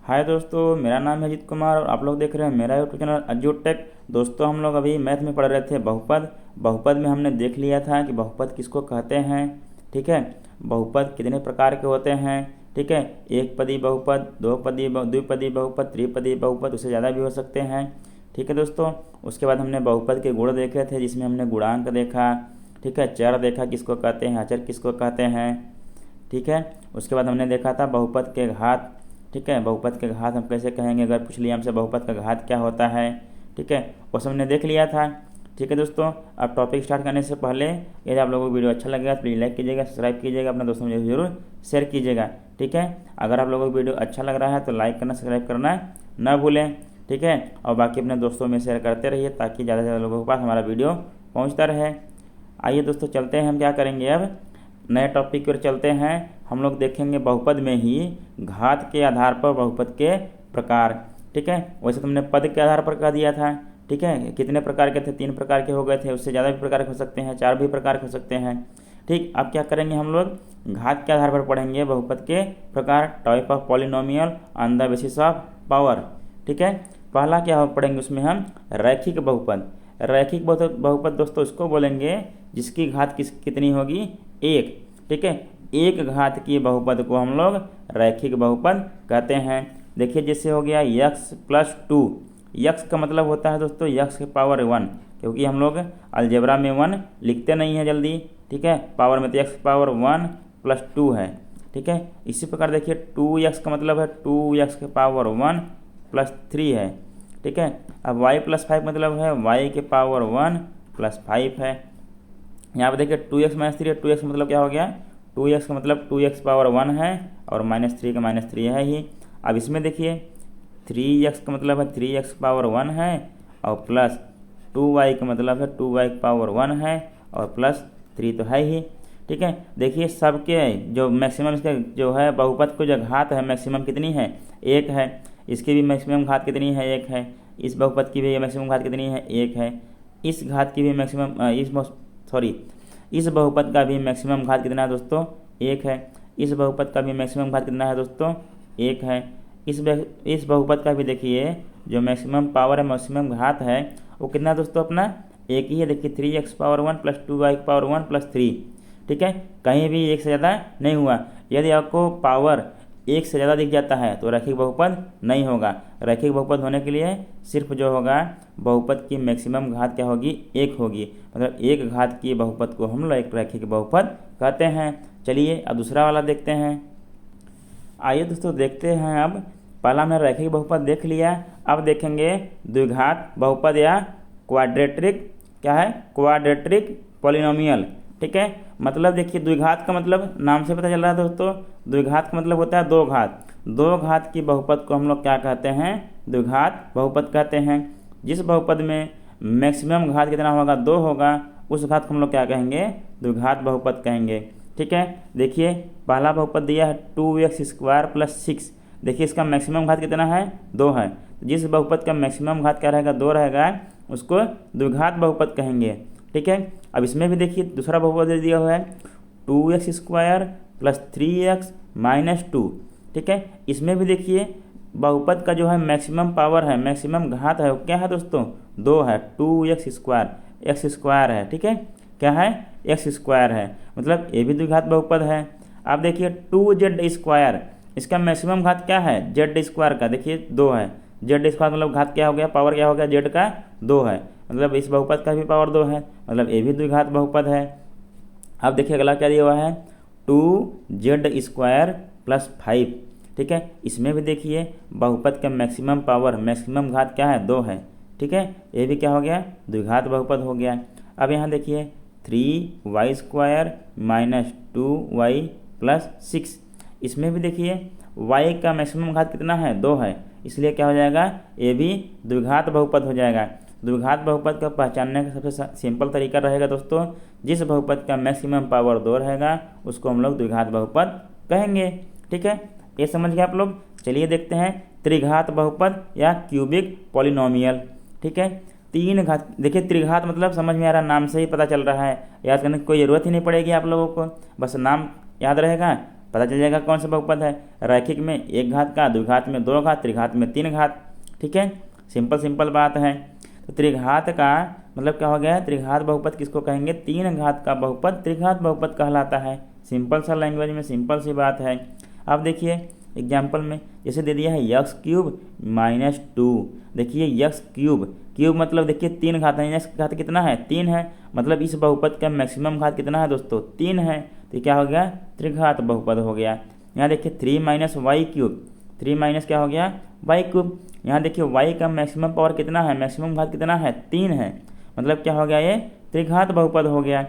हाय दोस्तों, मेरा नाम है अजीत कुमार और आप लोग देख रहे हैं मेरा यूट्यूब चैनल अजूट टेक। दोस्तों, हम लोग अभी मैथ में पढ़ रहे थे बहुपद। बहुपद में हमने देख लिया था कि बहुपद किसको कहते हैं। ठीक है, बहुपद कितने प्रकार के होते हैं। ठीक है, एक पदी बहुपद, दो पदी द्विपदी बहुपद, त्रिपदी बहुपद, उससे ज़्यादा भी हो सकते हैं। ठीक है दोस्तों, उसके बाद हमने बहुपद के गुण देखे थे, जिसमें हमने गुणांक देखा। ठीक है, चर देखा किसको कहते हैं, अचर किसको कहते हैं। ठीक है, उसके बाद हमने देखा था बहुपद के घात। ठीक है, बहुपद के घात हम कैसे कहेंगे, अगर पूछ लिया हमसे बहुपद का घात क्या होता है। ठीक है, वो सब हमने देख लिया था। ठीक है दोस्तों, अब टॉपिक स्टार्ट करने से पहले यदि आप लोगों को वीडियो अच्छा लगेगा तो प्लीज़ लाइक कीजिएगा, सब्सक्राइब कीजिएगा, अपने दोस्तों में जरूर शेयर कीजिएगा। ठीक है, अगर आप लोगों को वीडियो अच्छा लग रहा है तो लाइक करना, सब्सक्राइब करना ना भूलें। ठीक है, और बाकी अपने दोस्तों में शेयर करते रहिए ताकि ज़्यादा से ज़्यादा लोगों के पास हमारा वीडियो पहुँचता रहे। आइए दोस्तों, चलते हैं, हम क्या करेंगे अब नए टॉपिक पर चलते हैं। हम लोग देखेंगे बहुपद में ही घात के आधार पर बहुपद के प्रकार। ठीक है, वैसे तुमने पद के आधार पर कह दिया था। ठीक है, कितने प्रकार के थे, 3 प्रकार के हो गए थे, उससे ज़्यादा भी प्रकार के हो सकते हैं, 4 भी प्रकार के हो सकते हैं। ठीक, अब क्या करेंगे, हम लोग घात के आधार पर पढ़ेंगे बहुपद के प्रकार, type of polynomial on the basis of power. ठीक है, पहला क्या पढ़ेंगे उसमें हम रैखिक बहुपद। रैखिक बहुपद दोस्तों उसको बोलेंगे जिसकी घात कितनी होगी, 1। ठीक है, एक घात की बहुपद को हम लोग रैखिक बहुपद कहते हैं। देखिए, जैसे हो गया यक्स प्लस 2। यक्स का मतलब होता है दोस्तों यक्स के पावर 1, क्योंकि हम लोग अलजेब्रा में 1 लिखते नहीं हैं जल्दी। ठीक है, पावर में तो यक्स पावर 1 प्लस 2 है। ठीक है, इसी प्रकार देखिए 2x का मतलब है 2x के पावर 1 प्लस 3 है। ठीक है, अब y प्लस 5 मतलब है y के पावर 1 प्लस 5 है। यहाँ पे देखिए 2x माइनस 3 है, 2x मतलब क्या हो गया, 2x का मतलब 2x पावर 1 है और -3 का -3 है ही। अब इसमें देखिए 3x का मतलब है 3x पावर 1 है और प्लस 2y का मतलब है 2y पावर 1 है और प्लस 3 तो है ही। ठीक है, देखिए सबके जो मैक्सिमम इसका जो है बहुपद को जो घात है मैक्सिमम कितनी है, 1 है। इसकी भी मैक्सिमम घात कितनी है, 1 है। इस बहुपद की भी मैक्सिमम घात कितनी है, 1 है। इस घात की भी मैक्सिमम इस बहुपद का भी मैक्सिमम घात कितना है दोस्तों, 1 है। इस बहुपद का भी मैक्सिमम घात कितना है दोस्तों, 1 है। इस बहुपद का भी देखिए जो मैक्सिमम पावर है, मैक्सिमम घात है, वो कितना है दोस्तों, अपना 1 ही है। देखिए 3x power 1 plus 2y power 1 plus 3। ठीक है, कहीं भी 1 से ज़्यादा नहीं हुआ। यदि आपको पावर 1 से ज़्यादा दिख जाता है तो रैखिक बहुपद नहीं होगा। रैखिक बहुपद होने के लिए सिर्फ जो होगा बहुपद की मैक्सिमम घात क्या होगी, 1 होगी। मतलब एक घात की बहुपद को हम लोग एक रैखिक बहुपद कहते हैं। चलिए अब दूसरा वाला देखते हैं। आइए दोस्तों देखते हैं। अब पहला हमने रैखिक बहुपद देख लिया, अब देखेंगे द्विघात बहुपद या क्वाड्रेटिक, क्या है, क्वाड्रेटिक पॉलिनोमियल। ठीक है, मतलब देखिए द्विघात का मतलब नाम से पता चल रहा है दोस्तों, द्विघात का मतलब होता है 2 घात। 2 घात की बहुपद को हम लोग क्या कहते हैं, द्विघात बहुपद कहते हैं। जिस बहुपद में मैक्सिमम घात कितना होगा, 2 होगा, उस घात को हम लोग क्या कहेंगे, द्विघात बहुपद कहेंगे। ठीक है, देखिए पहला बहुपद दिया है 2x स्क्वायर प्लस 6। देखिए इसका मैक्सिमम घात कितना है, 2 है। जिस बहुपद का मैक्सिमम घात क्या रहेगा, 2 रहेगा, उसको द्विघात बहुपद कहेंगे। ठीक है, अब इसमें भी देखिए दूसरा बहुपद दे दिया हुआ है 2x square plus 3x minus 2। ठीक है, इसमें भी देखिए बहुपद का जो है मैक्सिमम पावर है, मैक्सिमम घात है, वो क्या है दोस्तों, 2 है। 2x स्क्वायर, x स्क्वायर है। ठीक है, क्या है, x स्क्वायर है, मतलब ये भी द्विघात बहुपद है। अब देखिए 2z स्क्वायर, इसका मैक्सिमम घात क्या है, z स्क्वायर का, देखिए 2 है। z स्क्वायर मतलब घात क्या हो गया, पावर क्या हो गया, z का 2 है, मतलब इस बहुपद का भी पावर 2 है, मतलब ये भी द्विघात बहुपद है। अब देखिए अगला क्या दिया हुआ है 2z स्क्वायर प्लस 5। ठीक है, इसमें भी देखिए बहुपद का मैक्सिमम पावर, मैक्सिमम घात क्या है, 2 है। ठीक है, ये भी क्या हो गया, द्विघात बहुपद हो गया। अब यहाँ देखिए 3y square minus 2y plus 6। इसमें भी देखिए y का मैक्सिमम घात कितना है, 2 है, इसलिए क्या हो जाएगा, ये भी द्विघात बहुपद हो जाएगा। द्विघात बहुपद का पहचानने का सबसे सिंपल तरीका रहेगा दोस्तों, जिस बहुपद का मैक्सिमम पावर 2 रहेगा उसको हम लोग द्विघात बहुपद कहेंगे। ठीक है, ये समझ गए आप लोग। चलिए देखते हैं त्रिघात बहुपद या क्यूबिक पॉलिनोमियल। ठीक है, 3 घात, देखिए त्रिघात मतलब समझ में आ रहा है, नाम से ही पता चल रहा है, याद करने की कोई ज़रूरत ही नहीं पड़ेगी आप लोगों को, बस नाम याद रहेगा पता चल जाएगा कौन सा बहुपद है। रैखिक में एक घात का, द्विघात में दो घात, त्रिघात में तीन घात। ठीक है, सिंपल बात है। तो त्रिघात का मतलब क्या हो गया है, त्रिघात बहुपद किसको कहेंगे, तीन घात का बहुपद त्रिघात बहुपद कहलाता है। सिंपल सा लैंग्वेज में सिंपल सी बात है। अब देखिए एग्जाम्पल में जैसे दे दिया है यक्स क्यूब -2। देखिए यक्स क्यूब मतलब देखिए तीन घात है, यक्स घात कितना है, 3 है। मतलब इस बहुपद का मैक्सिमम घात कितना है दोस्तों, 3 है। तो क्या हो गया, त्रिघात बहुपद हो गया। यहाँ देखिए 3 - वाई क्यूब, 3 माइनस क्या हो गया, वाई क्यूब। यहाँ देखिए वाई का मैक्सिमम पावर कितना है, मैक्सिमम घात कितना है, 3 है। मतलब क्या हो गया, ये त्रिघात बहुपद हो गया।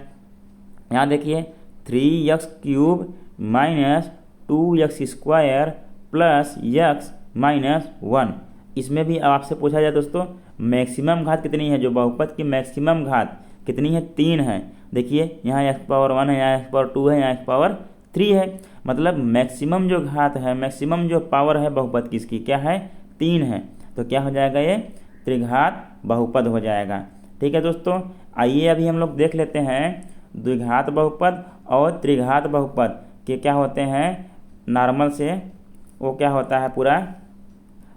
यहाँ देखिए 3x cube -2x² plus x -1। इसमें भी आपसे पूछा जाए दोस्तों मैक्सिमम घात कितनी है, जो बहुपद की मैक्सिमम घात कितनी है, 3 है। देखिए यहाँ x⁻1 है, यहाँ x⁻2 है, यहाँ x⁻3 है। मतलब मैक्सिमम जो घात है, मैक्सिमम जो पावर है बहुपद की इसकी क्या है, 3 है। तो क्या हो जाएगा, ये त्रिघात बहुपद हो जाएगा। ठीक है दोस्तों, आइए अभी हम लोग देख लेते हैं द्विघात बहुपद और त्रिघात बहुपद के क्या होते हैं। नॉर्मल से वो क्या होता है पूरा,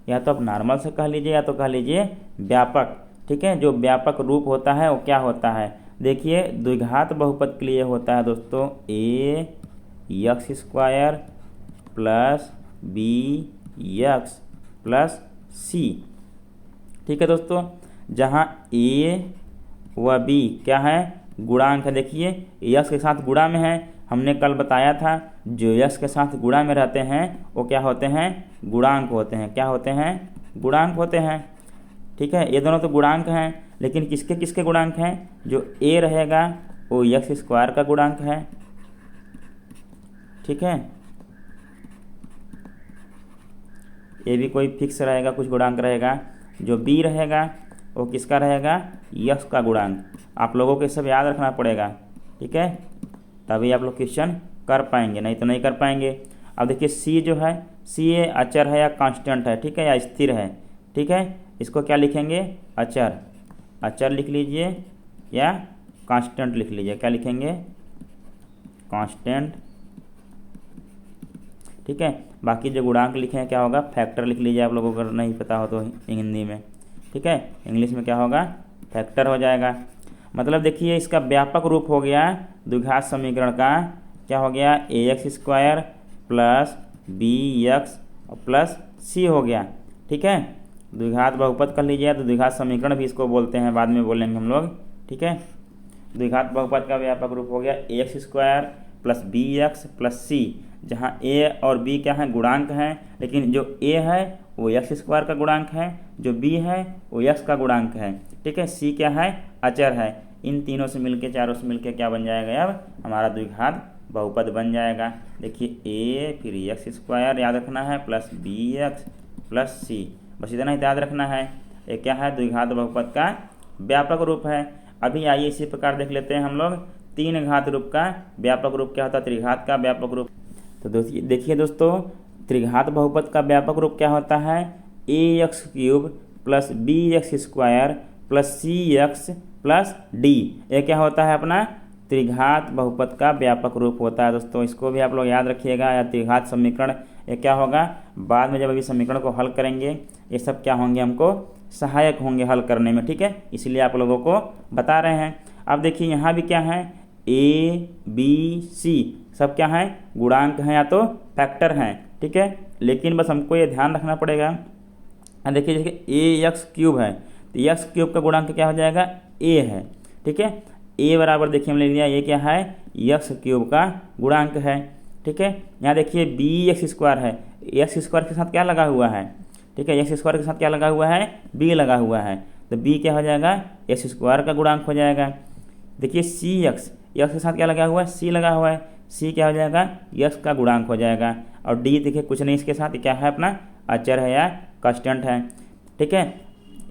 या तो आप नॉर्मल से कह लीजिए या तो कह लीजिए व्यापक। ठीक है, जो व्यापक रूप होता है वो क्या होता है, देखिए द्विघात बहुपद के लिए होता है दोस्तों ax² plus bx plus c। ठीक है दोस्तों, जहाँ a व b क्या है, गुणांक है। देखिए यक्स के साथ गुणा में है, हमने कल बताया था जो यक्स के साथ गुणा में रहते हैं वो क्या होते हैं, गुणांक होते हैं। क्या होते हैं, गुणांक होते हैं। ठीक है, ये दोनों तो गुणांक हैं, लेकिन किसके किसके गुणांक हैं, जो a रहेगा वो x² का गुणांक है। ठीक है, ये भी कोई फिक्स रहेगा, कुछ गुणांक रहेगा। जो b रहेगा वो किसका रहेगा, यक्स का गुणांक। आप लोगों को ये सब याद रखना पड़ेगा। ठीक है, तभी आप लोग क्वेश्चन कर पाएंगे, नहीं तो नहीं कर पाएंगे। अब देखिए c जो है, c ये अचर है या कांस्टेंट है, ठीक है, या स्थिर है। ठीक है, इसको क्या लिखेंगे, अचर, अचर लिख लीजिए या कांस्टेंट लिख लीजिए। क्या लिखेंगे, कांस्टेंट। ठीक है, बाकी जो गुणांक लिखे हैं क्या होगा, फैक्टर लिख लीजिए, आप लोगों को अगर नहीं पता हो तो हिंदी में। ठीक है, इंग्लिश में क्या होगा, फैक्टर हो जाएगा। मतलब देखिए इसका व्यापक रूप हो गया द्विघात समीकरण का, क्या हो गया, ax² plus bx plus c हो गया। ठीक है, द्विघात बहुपद कर लीजिए, तो द्विघात समीकरण भी इसको बोलते हैं, बाद में बोलेंगे हम लोग। ठीक है, द्विघात बहुपद का व्यापक रूप हो गया ax² plus bx plus c, जहाँ a और b क्या है, गुणांक हैं, लेकिन जो a है वो x² का गुणांक है, जो b है वो x का गुणांक है। ठीक है, c क्या है, अचर है। इन तीनों से मिलके, चारों से मिलके क्या बन जाएगा, अब हमारा द्विघात बहुपद बन जाएगा। देखिए a फिर x² याद रखना है प्लस bx प्लस c, बस इतना ही याद रखना है। ये क्या है, द्विघात बहुपद का व्यापक रूप है। अभी आइए इसी प्रकार देख लेते हैं हम लोग तीन घात रूप का व्यापक रूप क्या होता है, त्रिघात का व्यापक रूप। तो देखिए दोस्तों, त्रिघात बहुपद का व्यापक रूप क्या होता है, ax³ plus bx² plus cx plus d। ये क्या होता है, अपना त्रिघात बहुपद का व्यापक रूप होता है दोस्तों। इसको भी आप लोग याद रखिएगा, या त्रिघात समीकरण। ये क्या होगा, बाद में जब अभी समीकरण को हल करेंगे ये सब क्या होंगे, हमको सहायक होंगे हल करने में। ठीक है, इसलिए आप लोगों को बता रहे हैं। अब देखिए यहाँ भी क्या है, a b c सब क्या है, गुणांक हैं या तो फैक्टर हैं। ठीक है, लेकिन बस हमको ये ध्यान रखना पड़ेगा। देखिए ax³ है, तो x³ का गुणांक क्या हो जाएगा, a है। ठीक है, a बराबर देखिए हम ले लिया, ये क्या है, x³ का गुणांक है। ठीक है, यहाँ देखिए bx² है, x² के साथ क्या लगा हुआ है, ठीक है, x² के साथ क्या लगा हुआ है, b लगा हुआ है, तो b क्या हो जाएगा, x² का गुणांक हो जाएगा। देखिए cx, x के साथ क्या लगा हुआ है, c लगा हुआ है, c क्या हो जाएगा, x का गुणांक हो जाएगा। और d देखिए कुछ नहीं इसके साथ, क्या है, अपना अचर है या कांस्टेंट है। ठीक है,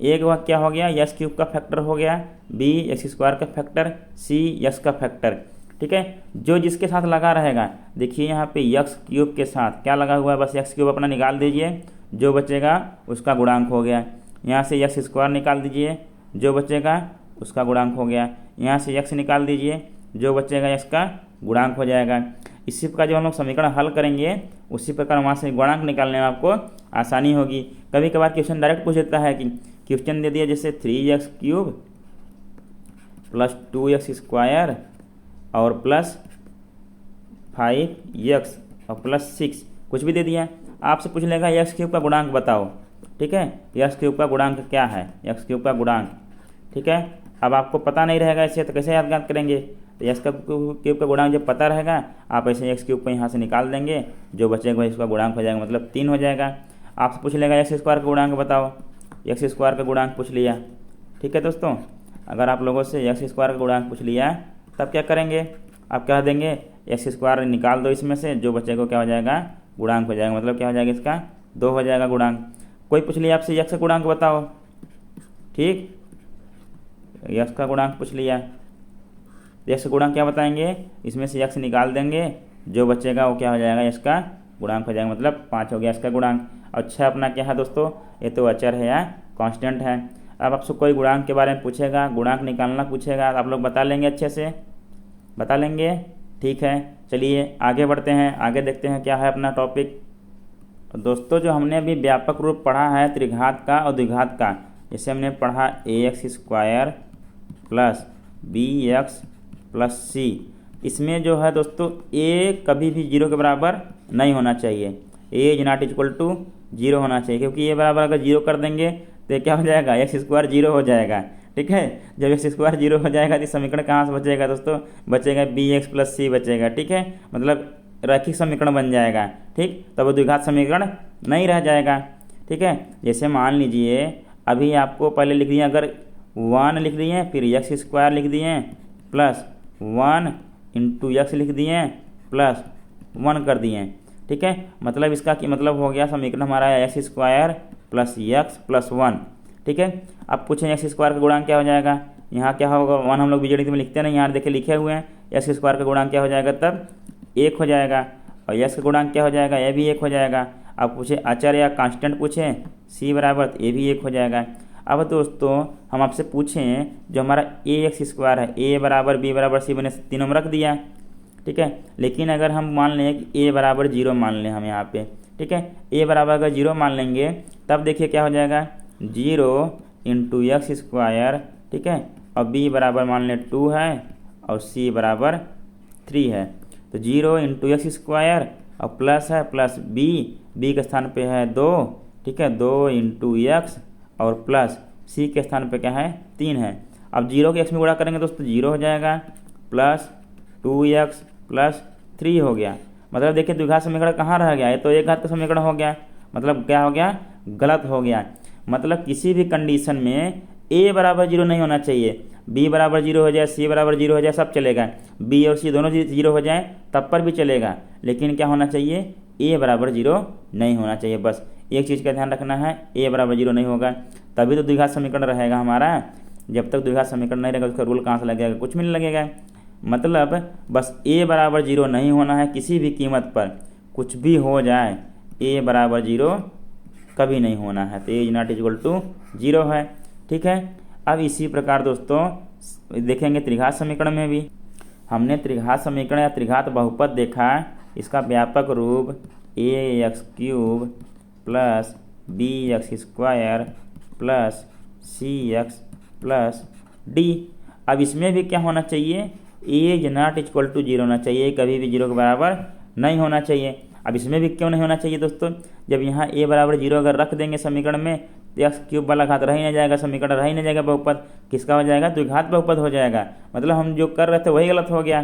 एक वह क्या हो गया, x³ का फैक्टर हो गया, b x² का फैक्टर, c x का फैक्टर। ठीक है, जो जिसके साथ लगा रहेगा, देखिए यहाँ पे x³ के साथ क्या लगा हुआ है, बस x³ अपना निकाल दीजिए, जो बचेगा उसका गुणांक हो गया। यहाँ से x² निकाल दीजिए, जो बचेगा उसका गुणांक हो गया। यहाँ से x निकाल दीजिए, जो बचेगा x का गुणांक हो जाएगा। इसी प्रकार जब हम लोग समीकरण हल करेंगे उसी प्रकार वहाँ से गुणांक निकालने में आपको आसानी होगी। कभी कभार क्वेश्चन डायरेक्ट पूछ देता है कि क्वेश्चन दे दिया जैसे 3x³ प्लस 2x² और प्लस 5x और प्लस 6 कुछ भी दे दिया, आपसे पूछ लेगा x³ का गुणांक बताओ। ठीक है, x³ का गुणांक क्या है, x³ का गुणांक। ठीक है, अब आपको पता नहीं रहेगा ऐसे तो कैसे याद करेंगे, तो x³ का गुणांक जब पता रहेगा आप ऐसे x³ को यहाँ से निकाल देंगे, जो बचेगा इसका गुणांक हो जाएगा, मतलब 3 हो जाएगा। आपसे पूछ लेगा x² का गुणांक बताओ, x² का गुणांक पूछ लिया। ठीक है दोस्तों, अगर आप लोगों से x² का गुणांक पूछ लिया तब क्या करेंगे, आप कह देंगे x² निकाल दो इसमें से, जो बचेगा क्या हो जाएगा, गुणांक हो जाएगा, मतलब क्या हो जाएगा इसका 2 हो जाएगा गुणांक। कोई पूछ लिया आपसे x का गुणांक बताओ, ठीक, x का गुणांक पूछ लिया, x का गुणांक क्या बताएंगे, इसमें से x निकाल देंगे, जो बचेगा वो क्या हो जाएगा, इसका गुणांक हो जाएगा, मतलब 5 हो गया इसका गुणांक। अच्छा, अपना क्या है दोस्तों, ये तो अचर है या कांस्टेंट है। अब आपसे कोई गुणांक के बारे में पूछेगा, गुणांक निकालना पूछेगा, आप लोग बता लेंगे, अच्छे से बता लेंगे। ठीक है, चलिए आगे बढ़ते हैं, आगे देखते हैं क्या है अपना टॉपिक। दोस्तों, जो हमने अभी व्यापक रूप पढ़ा है त्रिघात का और द्विघात का, जैसे हमने पढ़ा ax² plus bx plus c, इसमें जो है दोस्तों a कभी भी 0 के बराबर नहीं होना चाहिए, a is not equal to 0 होना चाहिए, क्योंकि a बराबर अगर 0 कर देंगे तो क्या हो जाएगा, x² 0 हो जाएगा। ठीक है, जब x² 0 हो जाएगा तो समीकरण कहाँ से बचेगा दोस्तों, बचेगा bx प्लस c बचेगा। ठीक है, मतलब रैखिक समीकरण बन जाएगा। ठीक, तब द्विघात समीकरण नहीं रह जाएगा। ठीक है, जैसे मान लीजिए अभी आपको पहले लिख दिए, अगर 1 लिख दिए, फिर x² लिख दिए प्लस 1 इंटू x लिख दिए प्लस 1 कर दिए। ठीक है, मतलब इसका कि मतलब हो गया समीकरण हमारा x² प्लस x प्लस 1। ठीक है, अब पूछें x² का गुणांक क्या हो जाएगा, यहाँ क्या होगा, 1 हम लोग बीजगणित में लिखते हैं ना, यहाँ देखिए लिखे हुए हैं, x² का गुणांक क्या हो जाएगा, तब 1 हो जाएगा, और x का गुणांक क्या हो जाएगा, ये भी 1 हो जाएगा। अब पूछे अचर या कांस्टेंट पूछे c बराबर, तो ये भी 1 हो जाएगा। अब दोस्तों हम आपसे पूछें जो हमारा ax² है, a बराबर b बराबर c बने तीनों में रख दिया। ठीक है, लेकिन अगर हम मान लें कि a बराबर 0 मान लें हम यहाँ पे, ठीक है, a बराबर अगर 0 मान लेंगे तब देखिए क्या हो जाएगा, 0 इंटू x²। ठीक है, और b बराबर मान लें 2 है और c बराबर 3 है, तो 0 इंटू x² और प्लस है प्लस b के स्थान पे है 2। ठीक है, 2 इंटू x और प्लस c के स्थान पे क्या है, 3 है। अब 0 के x में गुणा करेंगे दोस्तों 0 हो जाएगा, प्लस 2x प्लस 3 हो गया। मतलब देखिए द्विघात समीकरण कहाँ रह गया, ये तो एक घात का समीकरण हो गया, मतलब क्या हो गया, गलत हो गया। मतलब किसी भी कंडीशन में a बराबर 0 नहीं होना चाहिए, b बराबर 0 हो जाए, c बराबर 0 हो जाए, सब चलेगा, b और c दोनों 0 हो जाए तब पर भी चलेगा, लेकिन क्या होना चाहिए, a बराबर 0 नहीं होना चाहिए। बस एक चीज़ का ध्यान रखना है, a बराबर 0 नहीं होगा तभी तो द्विघात समीकरण रहेगा हमारा। जब तक द्विघात समीकरण नहीं रहेगा उसका रूल कहाँ से लगेगा, कुछ भी नहीं लगेगा। मतलब बस a बराबर 0 नहीं होना है किसी भी कीमत पर, कुछ भी हो जाए a बराबर 0 कभी नहीं होना है, तो a is not equal to 0 है। ठीक है, अब इसी प्रकार दोस्तों देखेंगे त्रिघात समीकरण में भी, हमने त्रिघात समीकरण या त्रिघात बहुपद देखा, इसका व्यापक रूप ax³ plus bx² plus cx plus d। अब इसमें भी क्या होना चाहिए, a is not equal to 0 होना चाहिए, कभी भी 0 के बराबर नहीं होना चाहिए। अब इसमें भी क्यों नहीं होना चाहिए दोस्तों, जब यहाँ a बराबर 0 अगर रख देंगे समीकरण में तो x³ वाला घात रह ही नहीं जाएगा, समीकरण रह ही नहीं जाएगा, बहुपद किसका हो जाएगा, द्विघात बहुपद हो जाएगा। मतलब हम जो कर रहे थे वही गलत हो गया।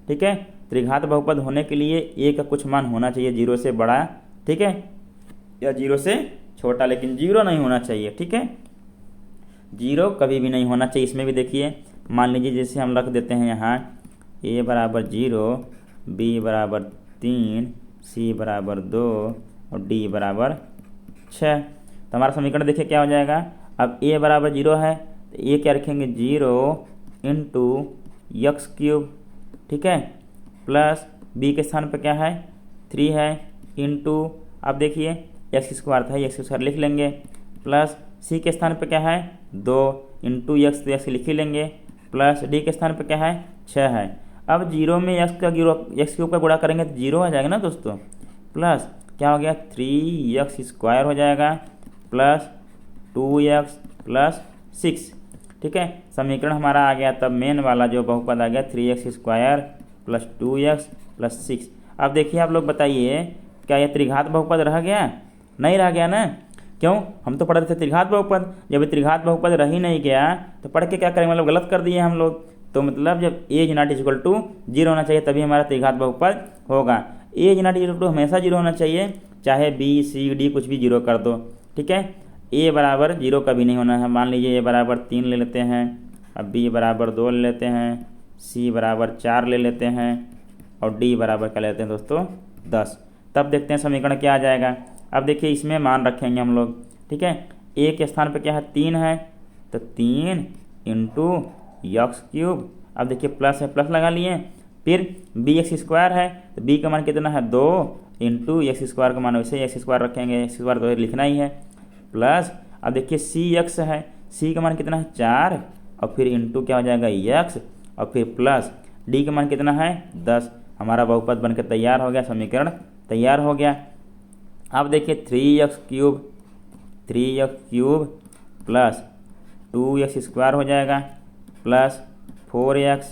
ठीक है, त्रिघात बहुपद होने के लिए a का कुछ मान होना चाहिए 0 से बड़ा, ठीक है, या 0 से छोटा, लेकिन 0 नहीं होना चाहिए। ठीक है, 0 कभी भी नहीं होना चाहिए। इसमें भी देखिए मान लीजिए जैसे हम रख देते हैं यहाँ a बराबर 0, b बराबर 3, c बराबर 2 और d बराबर 6, तो हमारा समीकरण देखिए क्या हो जाएगा। अब a बराबर 0 है तो ये क्या रखेंगे, 0 इंटू x³, ठीक है, प्लस b के स्थान पर क्या है, 3 है, इंटू अब देखिए x² था, x² लिख लेंगे, प्लस c के स्थान पर क्या है, 2 इंटू x, तो x लिख ही लेंगे, प्लस d के स्थान पर क्या है, 6 है। अब जीरो में एक्स का एक्स क्यूब का गुणा करेंगे तो जीरो आ जाएगा ना दोस्तों, प्लस क्या हो गया 3x² हो जाएगा प्लस 2x प्लस 6। ठीक है, समीकरण हमारा आ गया तब मेन वाला जो बहुपद आ गया 3x² प्लस 2x प्लस 6। अब देखिए आप लोग बताइए, क्या यह त्रिघात बहुपद रह गया? नहीं रह गया ना। क्यों? हम तो पढ़ रहे थे त्रिघात बहुपद। जब त्रिघात बहुपद रह ही नहीं गया तो पढ़ के क्या करेंगे, मतलब गलत कर दिए हम लोग। तो मतलब जब a is not equal to 0 होना चाहिए तभी हमारा त्रिघात बहुपद होगा। a is not equal to हमेशा 0 होना चाहिए, चाहे b c d कुछ भी 0 कर दो। ठीक है, a बराबर 0 कभी नहीं होना है। मान लीजिए a बराबर 3 ले लेते हैं, अब b बराबर 2 ले लेते हैं, c बराबर 4 ले लेते हैं और d बराबर क्या लेते हैं दोस्तों 10। तब देखते हैं समीकरण क्या आ जाएगा। अब देखिए इसमें मान रखेंगे हम लोग। ठीक है, a के स्थान पे क्या है 3 है, तो 3 इंटू x³। अब देखिए प्लस है, प्लस लगा लिए। फिर bx² है तो b का मान कितना है 2 इंटू x² का मान वैसे x² रखेंगे, x² तो लिखना ही है प्लस। अब देखिए cx है, c का मान कितना है 4 और फिर इंटू क्या हो जाएगा x और फिर प्लस d का मान कितना है 10। हमारा बहुपद बनकर तैयार हो गया, समीकरण तैयार हो गया। अब देखिए 3x³ प्लस 2x² हो जाएगा प्लस 4x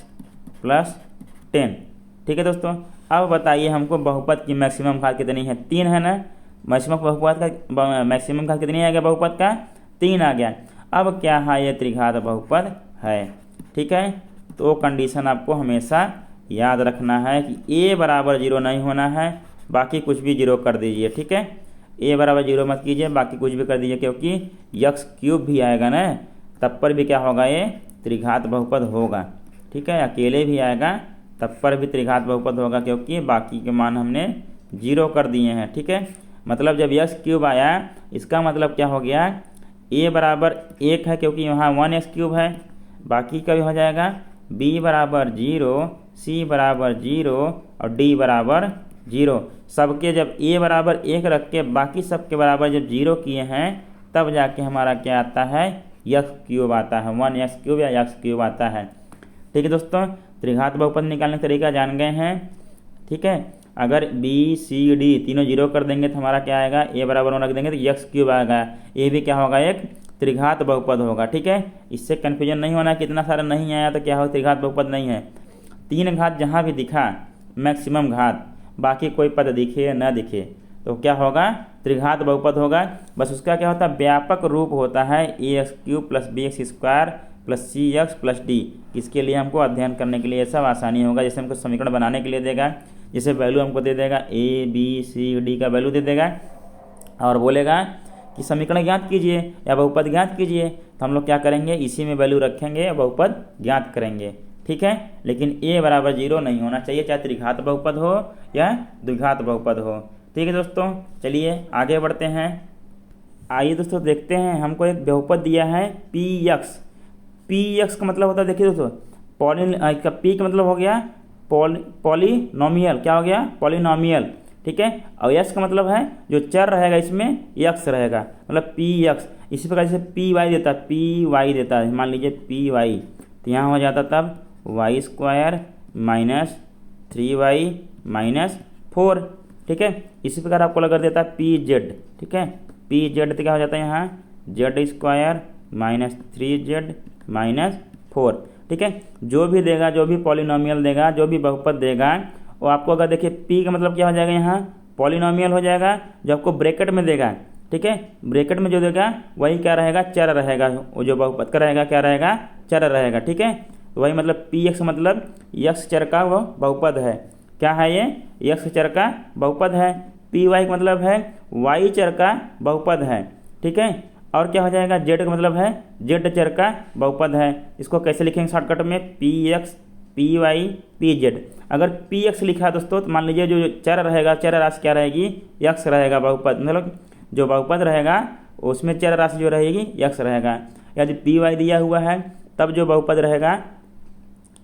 प्लस 10। ठीक है दोस्तों, अब बताइए हमको बहुपद की मैक्सिमम घात कितनी है? 3 है ना। मैक्सिमम घात कितनी आ गया बहुपद का? 3 आ गया। अब क्या है, ये त्रिघात बहुपद है। ठीक है, तो कंडीशन आपको हमेशा याद रखना है कि a बराबर 0 नहीं होना है, बाकी कुछ भी 0 कर दीजिए। ठीक है, a बराबर 0 मत कीजिए, बाकी कुछ भी कर दीजिए, क्योंकि x³ भी आएगा ना तब पर भी क्या होगा, ये त्रिघात बहुपद होगा। ठीक है, अकेले भी आएगा तब पर भी त्रिघात बहुपद होगा, क्योंकि बाकी के मान हमने 0 कर दिए हैं। ठीक है, मतलब जब x³ आया इसका मतलब क्या हो गया, a बराबर 1 है क्योंकि यहाँ 1x³ है, बाकी का भी हो जाएगा b बराबर 0, c बराबर 0 और d बराबर 0। सबके जब a बराबर 1 रख के बाकी सबके बराबर जब 0 किए हैं तब जाके हमारा क्या आता है, x³ आता है, 1x³ या x³ आता है। ठीक है दोस्तों, त्रिघात बहुपद निकालने का तरीका जान गए हैं। ठीक है, अगर b c d तीनों 0 कर देंगे तो हमारा क्या आएगा, a बराबर 1 रख देंगे तो x³ आएगा। ये भी क्या होगा, एक त्रिघात बहुपद होगा। ठीक है, इससे कन्फ्यूजन नहीं होना कि इतना सारा नहीं आया तो क्या हो, त्रिघात बहुपद नहीं है। 3 घात जहाँ भी दिखा मैक्सिमम घात, बाकी कोई पद दिखे न दिखे तो क्या होगा, त्रिघात बहुपद होगा। बस उसका क्या होता है, व्यापक रूप होता है ax³ plus bx² plus cx plus d। इसके लिए हमको अध्ययन करने के लिए सब आसानी होगा। जैसे हमको समीकरण बनाने के लिए देगा, जैसे वैल्यू हमको दे देगा a b c d का वैल्यू दे देगा और बोलेगा कि समीकरण ज्ञात कीजिए या बहुपद ज्ञात कीजिए, तो हम लोग क्या करेंगे, इसी में वैल्यू रखेंगे या बहुपद ज्ञात करेंगे। ठीक है, लेकिन a बराबर 0 नहीं होना चाहिए, चाहे त्रिघात बहुपद हो या द्विघात बहुपद हो। ठीक है दोस्तों, चलिए आगे बढ़ते हैं। आइए दोस्तों देखते हैं, हमको एक बहुपद दिया है px। px का मतलब होता है, देखिए दोस्तों p का मतलब हो गया पॉलिनोमियल, क्या हो गया, पॉलिनोमियल। ठीक है, और x का मतलब है जो चर रहेगा इसमें x रहेगा, मतलब px। इसी प्रकार जैसे py देता है, मान लीजिए py, तो यहाँ हो जाता तब y² माइनस 3y माइनस 4। ठीक है, इसी प्रकार आपको लगा देता है pz। ठीक है, pz तो क्या हो जाता है यहाँ z² माइनस 3z माइनस 4। ठीक है, जो भी देगा, जो भी पॉलिनोमियल देगा, जो भी बहुपद देगा, वो आपको अगर देखिए p का मतलब क्या हो जाएगा, यहाँ पॉलिनोमियल हो जाएगा जो आपको ब्रैकेट में देगा। ठीक है, ब्रैकेट में जो देगा वही क्या रहेगा, चर रहेगा। वो जो बहुपद का रहेगा क्या रहेगा, चर रहेगा। ठीक है, तो वही मतलब px मतलब x चर का वो बहुपद है। क्या है ये, x चर का बहुपद है। py का मतलब है y चर का बहुपद है। ठीक है, और क्या हो जाएगा, z का मतलब है z चर का बहुपद है। इसको कैसे लिखेंगे शॉर्टकट में, px py pz। अगर px लिखा है दोस्तों तो मान लीजिए जो चर रहेगा, चर राशि क्या रहेगी, x रहेगा। बहुपद मतलब जो बहुपद रहेगा उसमें चर राशि जो रहेगी x रहेगा। यदि py दिया हुआ है तब जो बहुपद रहेगा,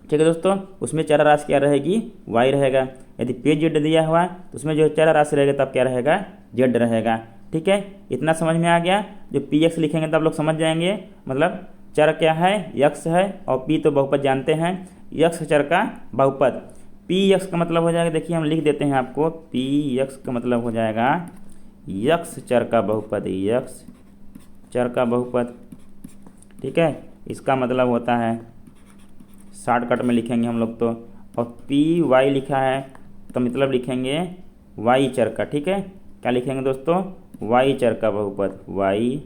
ठीक है दोस्तों, उसमें चर राशि क्या रहेगी, y रहेगा। यदि pz दिया हुआ तो उसमें जो चर राशि रहेगा तब क्या रहेगा, z रहेगा। ठीक है, इतना समझ में आ गया। जो px लिखेंगे तब लोग समझ जाएंगे, मतलब चर क्या है, यक्स है, और पी तो बहुपद जानते हैं, यक्स चर का बहुपद। पी यक्स का मतलब हो जाएगा, देखिए हम लिख देते हैं आपको, पी यक्स का मतलब हो जाएगा यक्स चर का बहुपद, यक्स चर का बहुपद। ठीक है, इसका मतलब होता है, शॉर्टकट में लिखेंगे हम लोग तो, और पी वाई लिखा है तो मतलब लिखेंगे वाई चर का। ठीक है, क्या लिखेंगे दोस्तों, वाई चर का बहुपद, वाई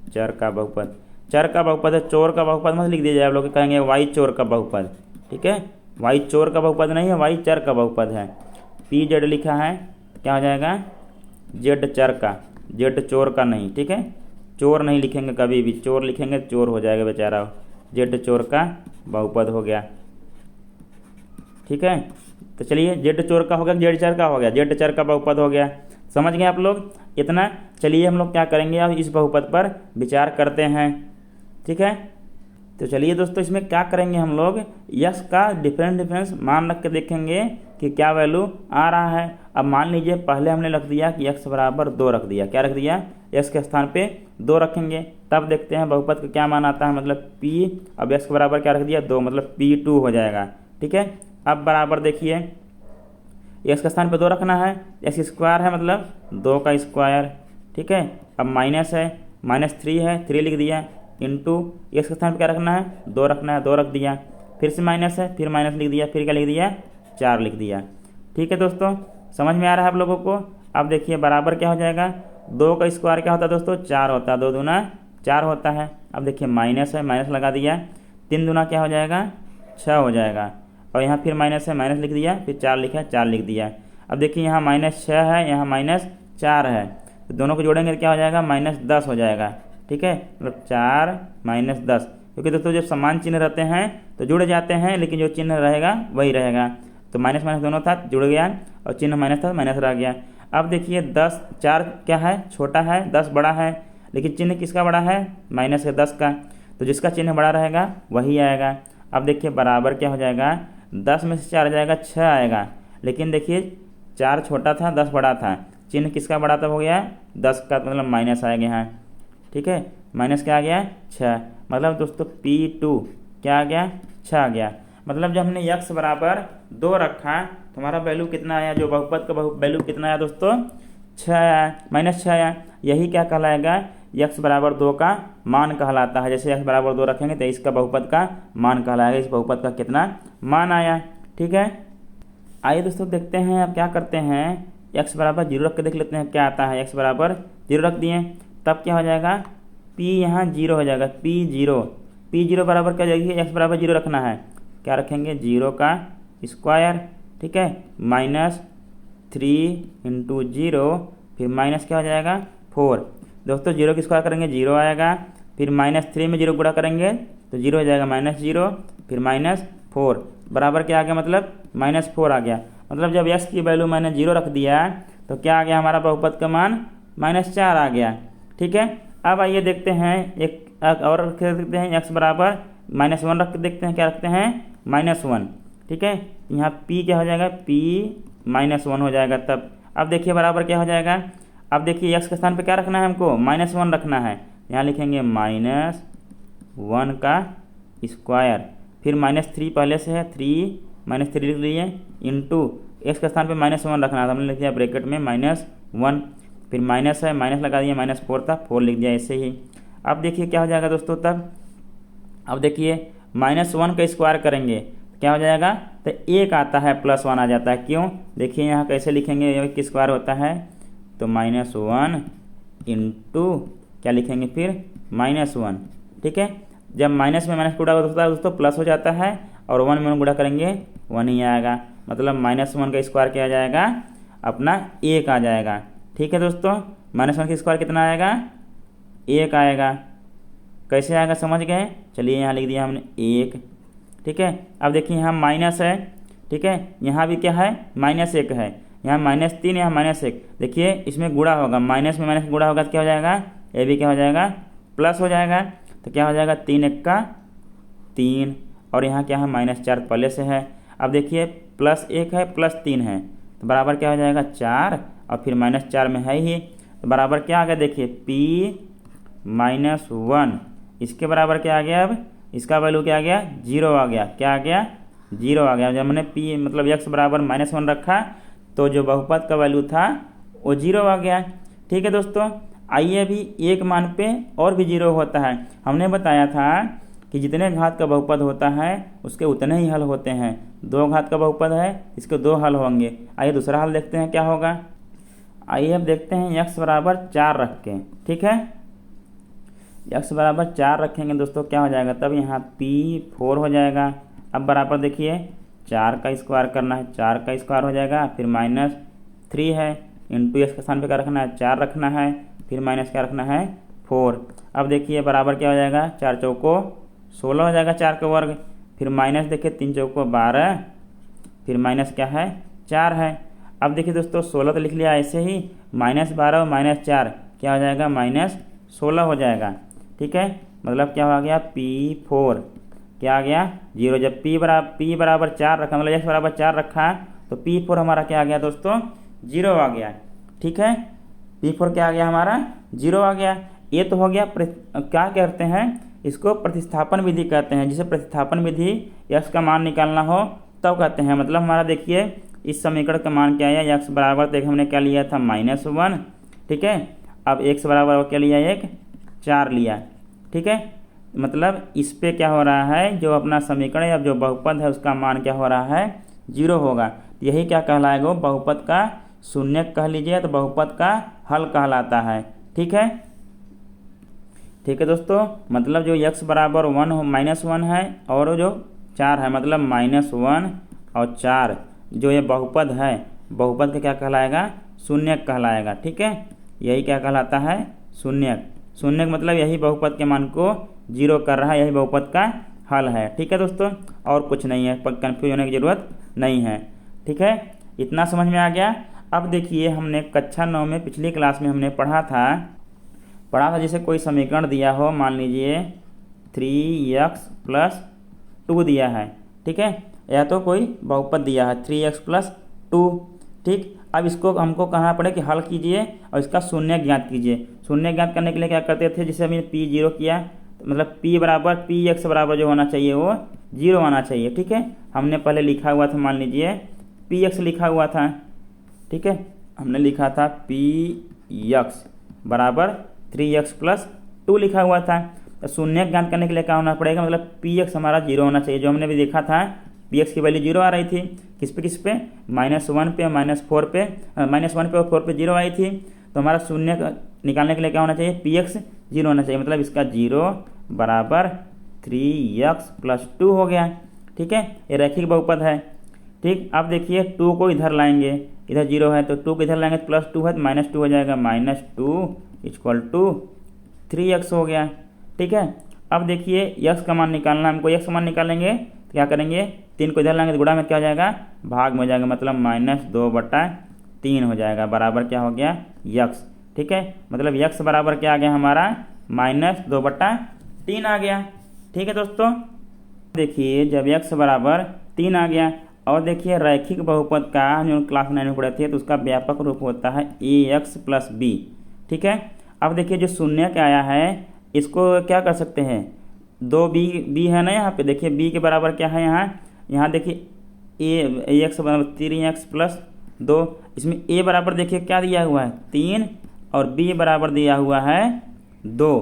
चर का बहुपद। चर का बहुपद है, चोर का बहुपद मत लिख दीजिए, आप लोग कहेंगे वाई चोर का बहुपद। ठीक है, वाई चोर का बहुपद नहीं है, वाई चर का बहुपद है। पी जेड लिखा है, क्या हो जाएगा, जेड चर का, जेड चोर का नहीं। ठीक है, चोर नहीं लिखेंगे कभी भी, चोर लिखेंगे चोर हो जाएगा बेचारा, जेड चोर का बहुपद हो गया। ठीक है, तो चलिए जेड चोर का हो गया, जेड चर का हो गया, जेड चर का बहुपद हो गया। समझ गए आप लोग इतना। चलिए हम लोग क्या करेंगे, अब इस बहुपद पर विचार करते हैं। ठीक है, तो चलिए दोस्तों इसमें क्या करेंगे हम लोग, यक्स का डिफरेंस मान रख के देखेंगे कि क्या वैल्यू आ रहा है। अब मान लीजिए पहले हमने रख दिया कि x बराबर 2 रख दिया, क्या रख दिया, x के स्थान पे 2 रखेंगे, तब देखते हैं बहुपद का क्या मान आता है, मतलब p, अब x बराबर क्या रख दिया 2, मतलब p2 हो जाएगा। ठीक है, अब बराबर देखिए x के स्थान पे 2 रखना है, x स्क्वायर है मतलब 2 का स्क्वायर। ठीक है, अब माइनस है, -3 है, 3 लिख दिया, इंटू x के स्थान पे क्या रखना है, 2 रखना है, 2 रख दिया, फिर से माइनस है, फिर माइनस लिख दिया, फिर क्या लिख दिया, 4 लिख दिया। ठीक है दोस्तों, समझ में आ रहा है आप लोगों को। अब देखिए बराबर क्या हो जाएगा, 2 का स्क्वायर क्या होता है दोस्तों, 4 होता है, 2 दूना 4 होता है। अब देखिए माइनस है, माइनस लगा दिया, 3 दूना क्या हो जाएगा, 6 हो जाएगा, और यहाँ फिर माइनस है, माइनस लिख दिया, फिर 4 लिखा, 4 लिख दिया। अब देखिए यहाँ -6 है, यहाँ -4 है, तो दोनों को जोड़ेंगे क्या हो जाएगा, -10 हो जाएगा। ठीक है, मतलब 4 - 10, क्योंकि दोस्तों जब समान चिन्ह रहते हैं तो जुड़ जाते हैं, लेकिन जो चिन्ह रहेगा वही रहेगा। तो माइनस माइनस दोनों था, जुड़ गया, और चिन्ह माइनस था, माइनस रह गया। अब देखिए 10, 4 क्या है, छोटा है, 10 बड़ा है, लेकिन चिन्ह किसका बड़ा है, माइनस है 10 का, तो जिसका चिन्ह बड़ा रहेगा वही आएगा। अब देखिए बराबर क्या हो जाएगा, 10 में से 4 जाएगा, 6 आएगा, लेकिन देखिए 4 छोटा था, 10 बड़ा था, चिन्ह किसका बड़ा था, हो गया 10 का, मतलब माइनस आ गया यहाँ। ठीक है, माइनस क्या आ गया, 6, मतलब दोस्तों P2 क्या आ गया, 6 आ गया। मतलब जब हमने x बराबर 2 रखा तो हमारा वैल्यू कितना आया, जो बहुपद का वैल्यू कितना आया दोस्तों, 6 आया, -6 आया। यही क्या कहलाएगा, x बराबर 2 का मान कहलाता है। जैसे x बराबर 2 रखेंगे तो इसका बहुपद का मान कहलाएगा, इस बहुपद का कितना मान आया। ठीक है, आइए दोस्तों देखते हैं अब क्या करते हैं, x बराबर 0 रख के देख लेते हैं क्या आता है। x बराबर 0 रख दिए, तब क्या हो जाएगा, p यहाँ 0 हो जाएगा, p0 बराबर क्या हो जाएगी, x बराबर 0 रखना है, क्या रखेंगे, 0 का स्क्वायर। ठीक है, -3 × 0, फिर माइनस क्या हो जाएगा, 4। दोस्तों 0 की स्क्वायर करेंगे 0 आएगा, फिर -3 में 0 गुणा करेंगे तो 0 हो जाएगा, -0, फिर -4, बराबर क्या आ गया, मतलब -4 आ गया। मतलब जब x की वैल्यू मैंने 0 रख दिया तो क्या आ गया, हमारा बहुपद का मान -4 आ गया। ठीक है, अब आइए देखते हैं एक और रख देखते हैं, x बराबर -1 रख के देखते हैं, क्या रखते हैं, -1। ठीक है, यहाँ p क्या हो जाएगा, p -1 हो जाएगा तब। अब देखिए बराबर क्या हो जाएगा, अब देखिए x के स्थान पे क्या रखना है हमको, -1 रखना है, यहाँ लिखेंगे -1 का स्क्वायर, फिर -3 पहले से है, 3 -3 लिख लीजिए, इंटू x के स्थान पे -1 रखना था, हमने लिख दिया ब्रैकेट में -1, फिर माइनस है, माइनस लगा दिया, -4 था, 4 लिख दिया ऐसे ही। अब देखिए क्या हो जाएगा दोस्तों तब, अब देखिए -1 का स्क्वायर करेंगे क्या हो जाएगा, तो 1 आता है, +1 आ जाता है। क्यों, देखिए यहाँ कैसे लिखेंगे, ये किस स्क्वायर होता है, तो -1 इंटू क्या लिखेंगे, फिर -1। ठीक है, जब माइनस में माइनस गुणा होता है दोस्तों प्लस हो जाता है, और 1 में गुणा करेंगे 1 ही आएगा, मतलब -1 का स्क्वायर क्या आ जाएगा, अपना 1 आ जाएगा। ठीक है दोस्तों, -1 का स्क्वायर कितना आएगा, 1 आएगा। कैसे आएगा समझ गए, चलिए यहाँ लिख दिया हमने 1। ठीक है, अब देखिए यहाँ माइनस है, ठीक है, यहाँ भी क्या है, -1 है, यहाँ -3, यहाँ -1, देखिए इसमें गुणा होगा, माइनस में माइनस गुणा होगा तो क्या हो जाएगा, ये भी क्या हो जाएगा, प्लस हो जाएगा, तो क्या हो जाएगा, 3 1 का 3, और यहाँ क्या है, -4 पहले से है। अब देखिए +1 है, +3 है, तो बराबर क्या हो जाएगा, 4, और फिर -4 में है ही, तो बराबर क्या आ गया, देखिए p -1 इसके बराबर क्या आ गया, अब इसका वैल्यू क्या आ गया, 0 आ गया। क्या आ गया, 0 आ गया। जब हमने p मतलब x बराबर -1 रखा तो जो बहुपद का वैल्यू था वो 0 आ गया। ठीक है दोस्तों, आइए अभी एक मान पे और भी 0 होता है। हमने बताया था कि जितने घात का बहुपद होता है उसके उतने ही हल होते हैं। 2 घात का बहुपद है, इसके 2 हल होंगे। आइए दूसरा हल देखते हैं क्या होगा। आइए अब देखते हैं x बराबर 4 रख के। ठीक है, x बराबर 4 रखेंगे दोस्तों, क्या हो जाएगा तब यहाँ p4 हो जाएगा। अब बराबर देखिए 4 का स्क्वायर करना है, 4 का स्क्वायर हो जाएगा, फिर -3 है, इंटू एक्स के स्थान पे क्या रखना है, 4 रखना है, फिर माइनस क्या रखना है, 4। अब देखिए बराबर क्या हो जाएगा, 4 चौको 16 हो जाएगा, 4 का वर्ग, फिर माइनस देखिए 3 चौको 12, फिर माइनस क्या है, 4 है। अब देखिए दोस्तों 16 तो लिख लिया ऐसे ही, -12 और -4 क्या हो जाएगा, -16 हो जाएगा। ठीक है, मतलब क्या हो गया, P4 क्या आ गया, 0। जब p बराबर 4 रखा, मतलब x बराबर 4 रखा तो P4 हमारा क्या आ गया दोस्तों, 0 आ गया। ठीक है, P4 क्या आ गया हमारा, 0 आ गया। ये तो हो गया क्या कहते हैं इसको, प्रतिस्थापन विधि कहते हैं। जिसे प्रतिस्थापन विधि x का मान निकालना हो तब कहते हैं। मतलब हमारा देखिए इस समीकरण का मान क्या है, x बराबर तो हमने क्या लिया था, -1। ठीक है, अब x बराबर क्या लिया, 4 लिया। ठीक है, मतलब इस पे क्या हो रहा है, जो अपना समीकरण या जो बहुपद है उसका मान क्या हो रहा है, 0 होगा। तो यही क्या कहलाएगा, बहुपद का शून्यक कह लीजिए, तो बहुपद का हल कहलाता है। ठीक है, ठीक है दोस्तों, मतलब जो x बराबर -1 है और जो 4 है, मतलब -1 और 4 जो ये बहुपद है, बहुपद का क्या कहलाएगा, शून्यक कहलाएगा। ठीक है, यही क्या कहलाता है, शून्यक। शून्यक मतलब यही बहुपद के मान को 0 कर रहा है, यही बहुपद का हल है। ठीक है दोस्तों, और कुछ नहीं है, पर कन्फ्यूज होने की ज़रूरत नहीं है। ठीक है, इतना समझ में आ गया। अब देखिए हमने कक्षा 9 में पिछली क्लास में हमने पढ़ा था जैसे कोई समीकरण दिया हो, मान लीजिए 3x + 2 दिया है। ठीक है, या तो कोई बहुपद दिया है 3x + 2। ठीक, अब इसको हमको कहना पड़े कि हल कीजिए और इसका शून्य ज्ञात कीजिए। शून्य ज्ञात करने के लिए क्या करते थे, जैसे हमने P0 किया, मतलब P बराबर Px बराबर जो होना चाहिए वो 0 आना चाहिए। ठीक है, हमने पहले लिखा हुआ था, मान लीजिए Px लिखा हुआ था। ठीक है, हमने लिखा था Px बराबर 3x + 2 लिखा हुआ था। तो शून्य ज्ञात करने के लिए क्या होना पड़ेगा, मतलब Px हमारा 0 होना चाहिए। जो हमने भी देखा था Px की वैल्यू 0 आ रही थी, किस पे किस पे, -1 पे, -4 पे, -1 पे और 4 पे 0 आई थी। तो हमारा शून्य निकालने के लिए क्या होना चाहिए, Px 0 होना चाहिए, मतलब इसका 0 बराबर 3x + 2 हो गया। ठीक है, ये रैखिक बहुपद है। ठीक, अब देखिए 2 को इधर लाएंगे, इधर 0 है तो 2 को इधर लाएंगे, तो +2 है तो -2 हो जाएगा, -2 = 3x हो गया। ठीक है, अब देखिए x का मान निकालना, हमको x का मान निकालेंगे तो क्या करेंगे, 3 को इधर लाएंगे तो गुणा में क्या हो जाएगा, भाग में हो जाएगा, मतलब -2/3 हो जाएगा, बराबर क्या हो गया, x। ठीक है, मतलब x बराबर क्या आ गया हमारा, -2/3 आ गया। ठीक है दोस्तों, देखिए जब x बराबर 3 आ गया, और देखिए रैखिक बहुपद का जो क्लास 9 में पढ़े थे तो उसका व्यापक रूप होता है ax + b। ठीक है, अब देखिए जो शून्य का आया है इसको क्या कर सकते हैं, 2b है ना, यहाँ पे देखिए b के बराबर क्या है, यहाँ देखिए ax बराबर 3x + 2, इसमें a बराबर देखिए क्या दिया हुआ है, 3, और b बराबर दिया हुआ है 2।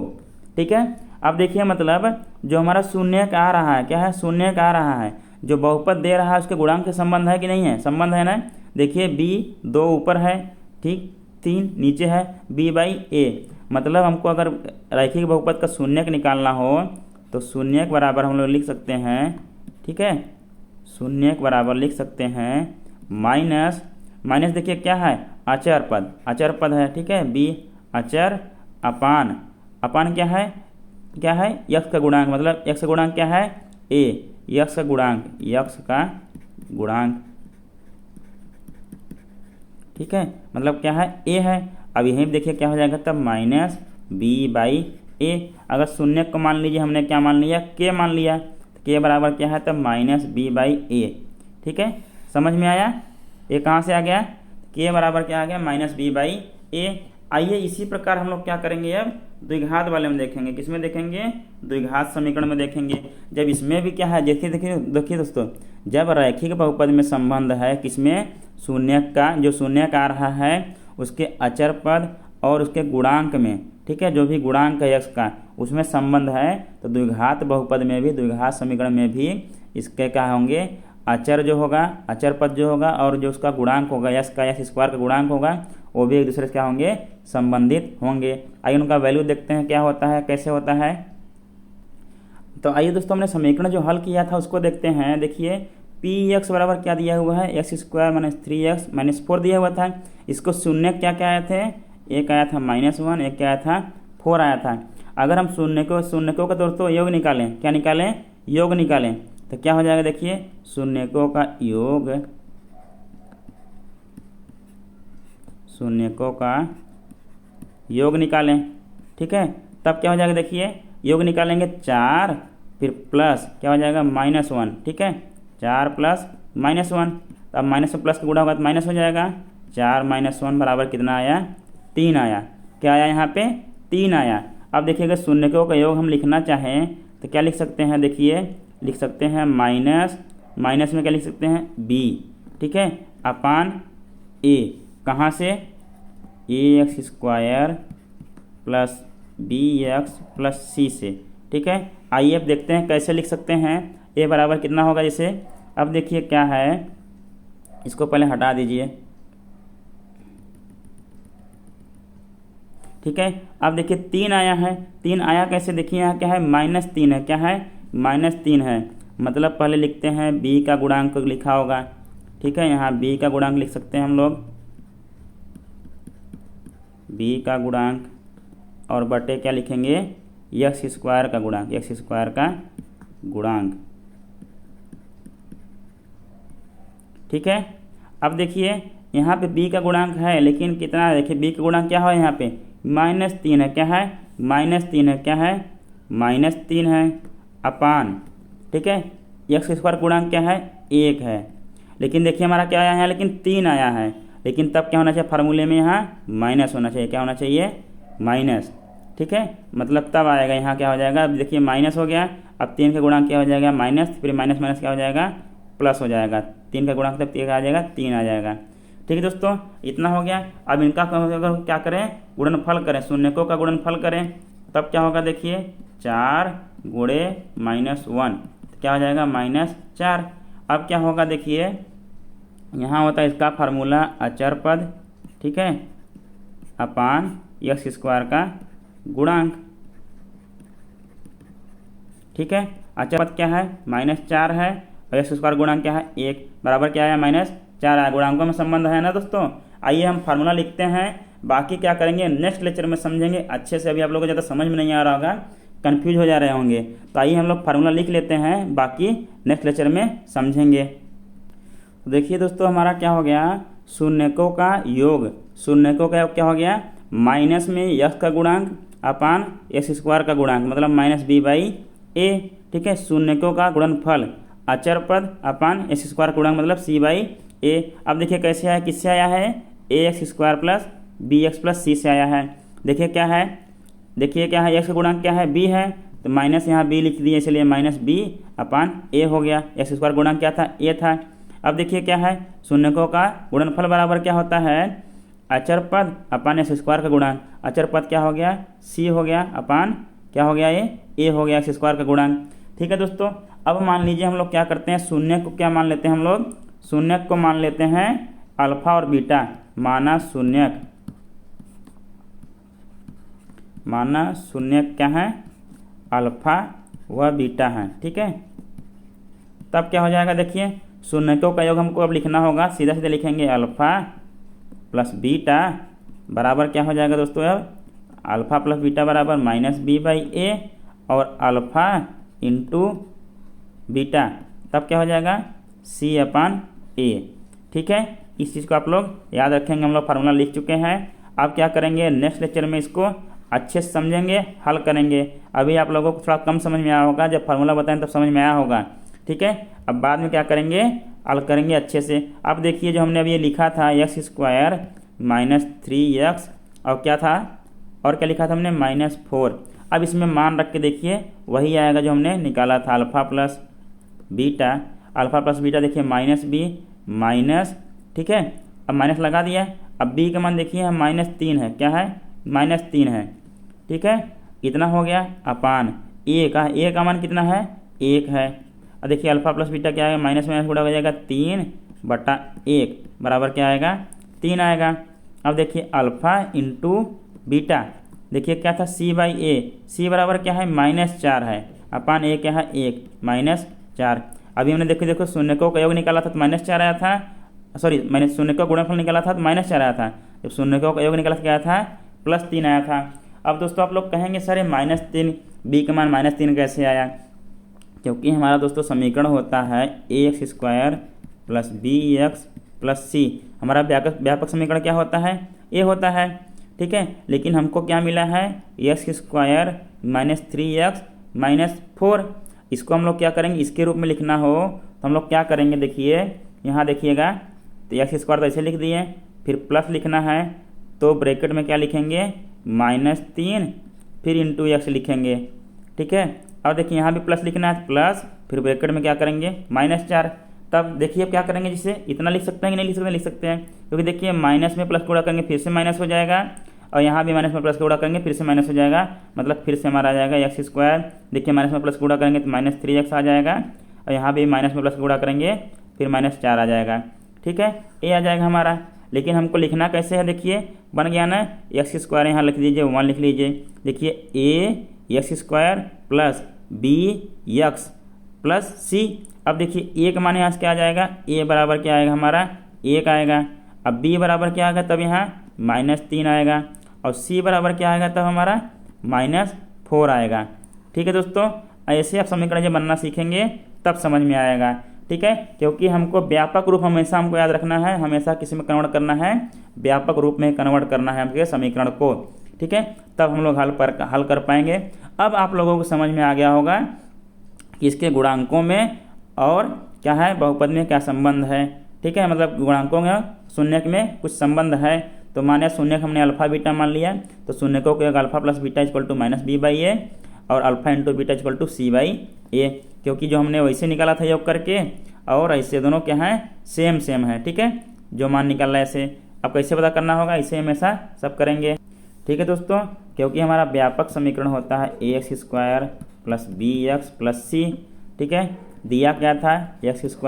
ठीक है, अब देखिए मतलब जो हमारा शून्य का आ रहा है, क्या है, शून्य का आ रहा है, जो बहुपद दे रहा है उसके गुणांक के संबंध है कि नहीं है, संबंध है ना। देखिए b 2 ऊपर है, ठीक, 3 नीचे है, b/a, मतलब हमको अगर रैखिक बहुपद का शून्यक निकालना हो तो शून्यक बराबर हम लोग लिख सकते हैं। ठीक है, शून्यक बराबर लिख सकते हैं माइनस देखिए क्या है, अचर पद है। ठीक है, b अचर अपान क्या है x का गुणांक, मतलब x का गुणांक क्या है, a, x का गुणांक। ठीक है, मतलब क्या है, a है। अब यहीं देखिए क्या हो जाएगा तब -b/a। अगर शून्य को मान लीजिए हमने क्या मान लिया, k मान लिया, तो k बराबर क्या है तब -b/a। ठीक है, समझ में आया, ये कहाँ से आ गया, k बराबर क्या आ गया, -b/a। आइए इसी प्रकार हम लोग क्या करेंगे, अब द्विघात वाले में देखेंगे। किसमें देखेंगे, द्विघात समीकरण में देखेंगे। जब इसमें भी क्या है, देखिए देखिए देखिए दोस्तों, जब रैखिक बहुपद में संबंध है किसमें, शून्य का, जो शून्यक आ रहा है उसके अचर पद और उसके गुणांक में, ठीक है, जो भी गुणांक है x का उसमें संबंध है, तो द्विघात बहुपद में भी, द्विघात समीकरण में भी इसके क्या होंगे, अचर जो होगा, अचर पद जो होगा और जो उसका गुणांक होगा x का, x स्क्वायर का गुणांक होगा, वो भी एक दूसरे से क्या होंगे, संबंधित होंगे। आइए उनका वैल्यू देखते हैं क्या होता है, कैसे होता है। तो आइए दोस्तों, हमने समीकरण जो हल किया था उसको देखते हैं। देखिए पी एक्स बराबर क्या दिया हुआ है, x square minus 3x minus 4 दिया हुआ था। इसको शून्य क्या क्या आए थे, एक आया था -1, एक क्या आया था 4 आया था। अगर हम शून्यकों का दोस्तों योग निकालें, क्या निकालें, योग निकालें, तो क्या हो जाएगा, देखिए शून्यकों का योग, शून्यकों का योग निकालें, ठीक है, तब क्या हो जाएगा, देखिए योग निकालेंगे 4 फिर प्लस क्या हो जाएगा -1, ठीक है, 4 प्लस -1, अब माइनस में प्लस का गुणा होगा तो माइनस हो जाएगा, 4 - 1 बराबर कितना आया, 3 आया। क्या आया यहाँ पे, 3 आया। अब देखिएगा शून्यकों का योग हम लिखना चाहें तो क्या लिख सकते हैं, देखिए लिख सकते हैं माइनस में क्या लिख सकते हैं, b, ठीक है, अपान a, कहाँ से, ax square plus bx plus c से, ठीक है। आइए अब देखते हैं कैसे लिख सकते हैं। a बराबर कितना होगा, जैसे अब देखिए क्या है, इसको पहले हटा दीजिए, ठीक है। अब देखिए 3 आया है, 3 आया कैसे, देखिए यहाँ क्या है, -3 है, क्या है, -3 है, मतलब पहले लिखते हैं b का गुणांक लिखा होगा, ठीक है, यहाँ b का गुणांक लिख सकते हैं हम लोग, b का गुणांक और बटे क्या लिखेंगे, एक्स स्क्वायर का गुणांक, एक्स स्क्वायर का गुणांक, ठीक है। अब देखिए यहाँ पे b का गुणांक है, लेकिन कितना है, देखिए b का गुणांक क्या है, यहाँ पे -3 है, क्या है, -3 है, क्या है, -3 है, अपान, ठीक है, एक्स स्क्वायर गुणांक क्या है, 1 है, लेकिन देखिए हमारा क्या आया है, लेकिन 3 आया है, लेकिन तब क्या होना चाहिए, फार्मूले में यहाँ माइनस होना चाहिए, क्या होना चाहिए, माइनस, ठीक है, मतलब तब आएगा, यहाँ क्या हो जाएगा, अब देखिए माइनस हो गया, अब 3 का गुणांक क्या हो जाएगा, माइनस, फिर माइनस माइनस क्या हो जाएगा, प्लस हो जाएगा, 3 का गुणांक तब आ जाएगा, 3 आ जाएगा, ठीक है दोस्तों, इतना हो गया। अब इनका अगर क्या करें, गुणनफल करें, शून्यकों का गुणनफल करें, तब क्या होगा, देखिए 4 गुणे -1, क्या हो जाएगा, -4। अब क्या होगा, देखिए यहाँ होता है इसका फार्मूला अचर पद, ठीक है, अपान एक्स स्क्वायर का गुणांक, ठीक है, अचर पद क्या है, -4 है, और एक्स स्क्वायर गुणांक क्या है, 1, बराबर क्या आया, -4 आया। गुणांकों में संबंध है ना दोस्तों। आइए हम फार्मूला लिखते हैं, बाकी क्या करेंगे नेक्स्ट लेक्चर में समझेंगे अच्छे से, अभी आप लोगों को ज़्यादा समझ में नहीं आ रहा होगा, कंफ्यूज हो जा रहे होंगे, तो आइए हम लोग फार्मूला लिख लेते हैं, बाकी नेक्स्ट लेक्चर में समझेंगे। तो देखिए दोस्तों हमारा क्या हो गया, शून्यकों का योग, शून्यकों का योग क्या हो गया, माइनस में यक्स का गुणांक अपान एक्स स्क्वायर का गुणांक, मतलब -b/a, ठीक है, शून्यकों का गुणनफल अचर पद अपान एक्स स्क्वायर का गुणांक मतलब c/a। अब देखिए कैसे आया, किससे आया है, ax square plus bx plus c से आया है। देखिए क्या है, देखिए क्या है, x का गुणांक क्या है, b है, तो माइनस यहाँ b लिख दिए, इसलिए -b/a हो गया, एक्स स्क्वायर गुणांक क्या था, a था। अब देखिए क्या है, शून्यकों का गुणनफल बराबर क्या होता है, अचर पद अपान एक्स स्क्वायर का गुणांक, अचर पद क्या हो गया, c हो गया, अपान क्या हो गया, a हो गया, एक्स स्क्वायर का गुणांक, ठीक है दोस्तों। अब मान लीजिए हम लोग क्या करते हैं, शून्य को क्या मान लेते हैं, हम लोग शून्यक को मान लेते हैं अल्फा और बीटा, माना शून्यक, माना शून्यक क्या है, अल्फा व बीटा है, ठीक है। तब क्या हो जाएगा, देखिए शून्यकों का योग हमको अब लिखना होगा, सीधा सीधा लिखेंगे अल्फा प्लस बीटा बराबर क्या हो जाएगा दोस्तों, अब अल्फा प्लस बीटा बराबर -b/a और अल्फा इंटू बीटा, तब क्या हो जाएगा, c/a, ठीक है। इस चीज़ को आप लोग याद रखेंगे, हम लोग फार्मूला लिख चुके हैं। अब क्या करेंगे, नेक्स्ट लेक्चर में इसको अच्छे से समझेंगे, हल करेंगे। अभी आप लोगों को थोड़ा कम समझ में आया होगा, जब फार्मूला बताएं तब समझ में आया होगा, ठीक है। अब बाद में क्या करेंगे, हल करेंगे अच्छे से। अब देखिए जो हमने अभी ये लिखा था x² - 3x और क्या था, और क्या लिखा था हमने, -4। अब इसमें मान रख के देखिए वही आएगा जो हमने निकाला था, alpha plus beta. Alpha plus beta देखिए -b माइनस, ठीक है, अब माइनस लगा दिया। अब b का मान देखिए -3 है, क्या है, -3 है, ठीक है, इतना हो गया अपान a का मान कितना है, 1 है। अब देखिए अल्फ़ा प्लस बीटा क्या आएगा, माइनस माइनस गुणा हो जाएगा 3/1 बराबर क्या आएगा, 3 आएगा। अब देखिए अल्फ़ा इंटू बीटा, देखिए क्या था, c/a, c बराबर क्या है, -4 है, अपान a क्या है, 1 -4। अभी हमने देखो शून्य का योग निकाला था तो -4 आया था, सॉरी मैंने शून्य का गुणनफल निकाला था तो -4 आया था, जब शून्य का योग निकाला था क्या आया था, +3 आया था। अब दोस्तों आप लोग कहेंगे सर ये -3, b का मान -3 कैसे आया, क्योंकि हमारा दोस्तों समीकरण होता है ax² + bx + c। हमारा व्यापक समीकरण क्या होता है, a होता है, ठीक है, लेकिन हमको क्या मिला है, x² - 3x - 4। इसको हम लोग क्या करेंगे, इसके रूप में लिखना हो तो हम लोग क्या करेंगे, देखिए यहाँ देखिएगा, तो x² तो ऐसे लिख दिए, फिर प्लस लिखना है तो ब्रैकेट में क्या लिखेंगे, -3 फिर इंटू x लिखेंगे, ठीक है। अब देखिए यहाँ भी प्लस लिखना है, प्लस फिर ब्रैकेट में क्या करेंगे, -4। तब देखिए अब क्या करेंगे, जिसे इतना लिख सकते हैं कि नहीं लिख सकते, लिख सकते हैं, क्योंकि देखिए माइनस में प्लस गुणा करेंगे फिर से माइनस हो जाएगा, और यहाँ भी माइनस में प्लस गुणा करेंगे फिर से माइनस हो जाएगा, मतलब फिर से हमारा आ जाएगा x², देखिए माइनस में प्लस गुणा करेंगे तो -3x आ जाएगा, और यहाँ भी माइनस में प्लस गुणा करेंगे फिर -4 आ जाएगा, ठीक है, ये आ जाएगा हमारा। लेकिन हमको लिखना कैसे है, देखिए बन गया ना, x² यहाँ लिख दीजिए, 1 लिख लीजिए, देखिए ax² + bx + c। अब देखिए a का मान यहाँ से क्या आ जाएगा, a बराबर क्या आएगा हमारा, 1 आएगा। अब b बराबर क्या आएगा, तब यहाँ -3 आएगा, और c बराबर क्या आएगा, तब हमारा -4 आएगा, ठीक है दोस्तों। ऐसे आप समीकरण जब बनना सीखेंगे तब समझ में आएगा, ठीक है, क्योंकि हमको व्यापक रूप हमेशा हमको याद रखना है, हमेशा किसी में कन्वर्ट करना है, व्यापक रूप में कन्वर्ट करना है हमके समीकरण को, ठीक है, तब हम लोग हल कर पाएंगे। अब आप लोगों को समझ में आ गया होगा कि इसके गुणांकों में और क्या है, बहुपद में क्या संबंध है, ठीक है, मतलब गुणांकों में शून्यक में कुछ संबंध है। तो माने शून्यक हमने अल्फा बीटा मान लिया, तो शून्यकों को अल्फा प्लस बीटा = -b/a और अल्फा इंटू बीटा = c/a, क्योंकि जो हमने वैसे निकाला था योग करके और ऐसे दोनों क्या हैं, सेम है, ठीक है, जो मान निकाल रहा है ऐसे। अब कैसे पता करना होगा, इसे हमेशा सब करेंगे, ठीक है दोस्तों, क्योंकि हमारा व्यापक समीकरण होता है ax² + bx + c, ठीक है, दिया क्या था, x² -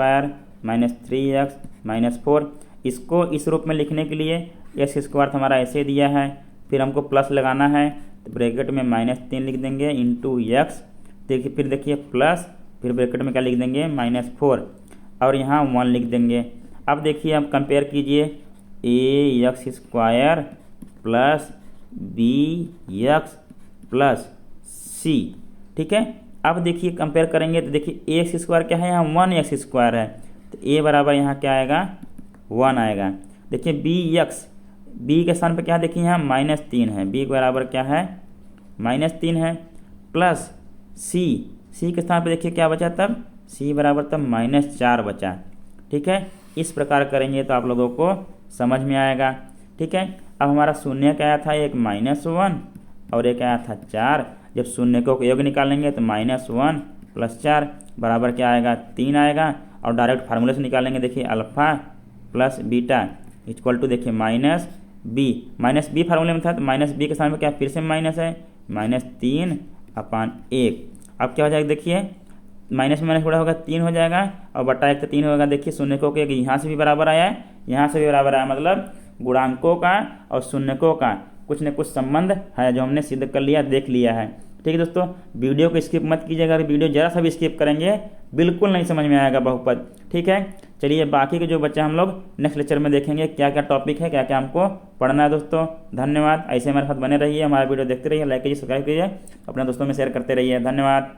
3x - 4। इसको इस रूप में लिखने के लिए x² हमारा ऐसे दिया है, फिर हमको प्लस लगाना है तो ब्रैकेट में -3 लिख देंगे इंटू x, देखिए फिर देखिए प्लस, फिर ब्रैकेट में क्या लिख देंगे, -4, और यहाँ 1 लिख देंगे। अब देखिए अब कंपेयर कीजिए, ax² + bx + c, ठीक है। अब देखिए कंपेयर करेंगे तो देखिए ax² क्या है, यहाँ 1x² है, तो a बराबर यहाँ क्या आएगा, 1 आएगा। देखिए b के स्थान पर क्या देखिए यहाँ -3 है, b बराबर क्या है, -3 है, प्लस c के स्थान पर देखिए क्या बचा, तब c बराबर तब -4 बचा, ठीक है। इस प्रकार करेंगे तो आप लोगों को समझ में आएगा, ठीक है। अब हमारा शून्य क्या आया था, एक -1 और एक आया था 4। जब शून्य को योग निकालेंगे तो -1 + 4 बराबर क्या आएगा, 3 आएगा, और डायरेक्ट फार्मूले से निकालेंगे, देखिए अल्फा प्लस बीटा = देखिए -b फार्मूले में था तो -b के सामने क्या फिर से माइनस है, -3/1। अब क्या हो जाएगा, देखिए माइनस में माइनस गुणा होगा 3 हो जाएगा, और बटा 1 तो 3 होगा। देखिए शून्यकों के यहाँ से भी बराबर आया है, यहाँ से भी बराबर आया, मतलब गुणांकों का और शून्यकों का कुछ न कुछ संबंध है, जो हमने सिद्ध कर लिया, देख लिया है, ठीक है दोस्तों। वीडियो को स्किप मत कीजिएगा, अगर वीडियो जरा सा भी स्किप करेंगे बिल्कुल नहीं समझ में आएगा बहुपद, ठीक है। चलिए बाकी के जो बच्चे हम लोग नेक्स्ट लेक्चर में देखेंगे, क्या क्या टॉपिक है, क्या क्या हमको पढ़ना है दोस्तों। धन्यवाद, ऐसे हमारे साथ बने रहिए, हमारा वीडियो देखते रहिए, लाइक कीजिए, सब्सक्राइब कीजिए, अपने दोस्तों में शेयर करते रहिए, धन्यवाद।